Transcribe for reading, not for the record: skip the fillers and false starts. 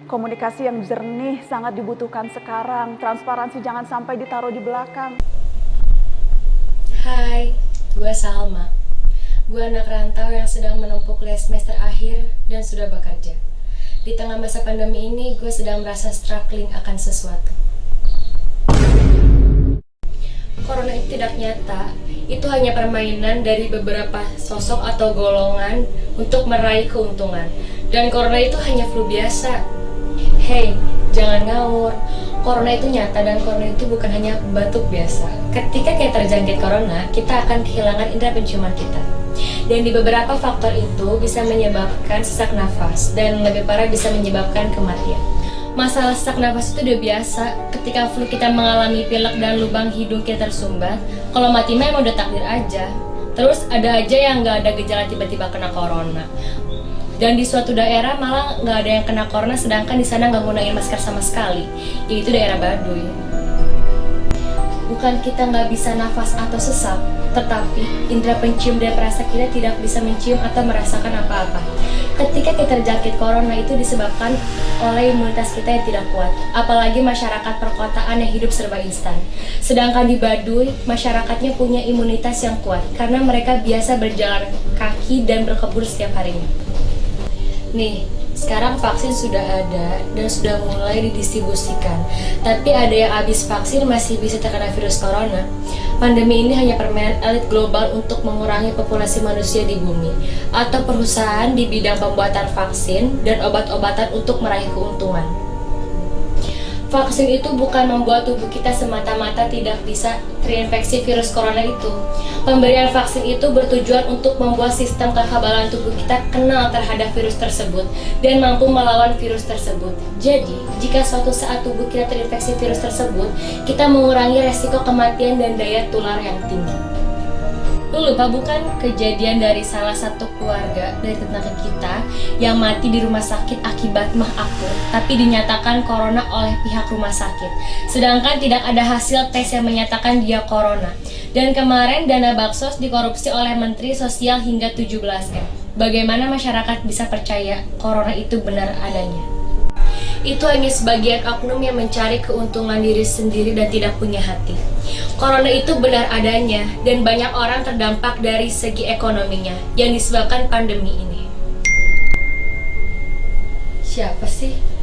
Komunikasi yang jernih sangat dibutuhkan sekarang. Transparansi jangan sampai ditaruh di belakang. Hai, gue Salma. Gue anak rantau yang sedang menempuh kuliah semester akhir dan sudah bekerja. Di tengah masa pandemi ini, gue sedang merasa struggling akan sesuatu. Corona itu tidak nyata, itu hanya permainan dari beberapa sosok atau golongan untuk meraih keuntungan. Dan corona itu hanya flu biasa. Hey, jangan ngawur. Corona itu nyata dan corona itu bukan hanya batuk biasa. Ketika kita terjangkit corona, kita akan kehilangan indera penciuman kita. Dan di beberapa faktor itu bisa menyebabkan sesak nafas dan lebih parah bisa menyebabkan kematian. Masalah sesak nafas itu udah biasa. Ketika flu kita mengalami pilek dan lubang hidung kita tersumbat. Kalau mati memang udah takdir aja. Terus ada aja yang nggak ada gejala tiba-tiba kena corona. Dan di suatu daerah malah nggak ada yang kena corona, sedangkan di sana nggak gunain masker sama sekali, yaitu daerah Baduy. Bukan kita nggak bisa nafas atau sesak, tetapi indera pencium dan perasa kita tidak bisa mencium atau merasakan apa-apa. Ketika kita terjangkit corona itu disebabkan oleh imunitas kita yang tidak kuat, apalagi masyarakat perkotaan yang hidup serba instan. Sedangkan di Baduy, masyarakatnya punya imunitas yang kuat karena mereka biasa berjalan kaki dan berkebun setiap harinya. Nih, sekarang vaksin sudah ada dan sudah mulai didistribusikan. Tapi ada yang habis vaksin masih bisa terkena virus corona. Pandemi ini hanya permainan elit global untuk mengurangi populasi manusia di bumi, atau perusahaan di bidang pembuatan vaksin dan obat-obatan untuk meraih keuntungan. Vaksin itu bukan membuat tubuh kita semata-mata tidak bisa terinfeksi virus corona itu. Pemberian vaksin itu bertujuan untuk membuat sistem kekebalan tubuh kita kenal terhadap virus tersebut dan mampu melawan virus tersebut. Jadi, jika suatu saat tubuh kita terinfeksi virus tersebut, kita mengurangi resiko kematian dan daya tular yang tinggi. Lu lupa bukan kejadian dari salah satu keluarga dari tetangga kita yang mati di rumah sakit akibat mah akut, tapi dinyatakan corona oleh pihak rumah sakit. Sedangkan tidak ada hasil tes yang menyatakan dia corona. Dan kemarin dana baksos dikorupsi oleh Menteri Sosial hingga 17M. Bagaimana masyarakat bisa percaya corona itu benar adanya? Itu hanya sebagian oknum yang mencari keuntungan diri sendiri dan tidak punya hati. Corona itu benar adanya dan banyak orang terdampak dari segi ekonominya yang disebabkan pandemi ini. Siapa sih?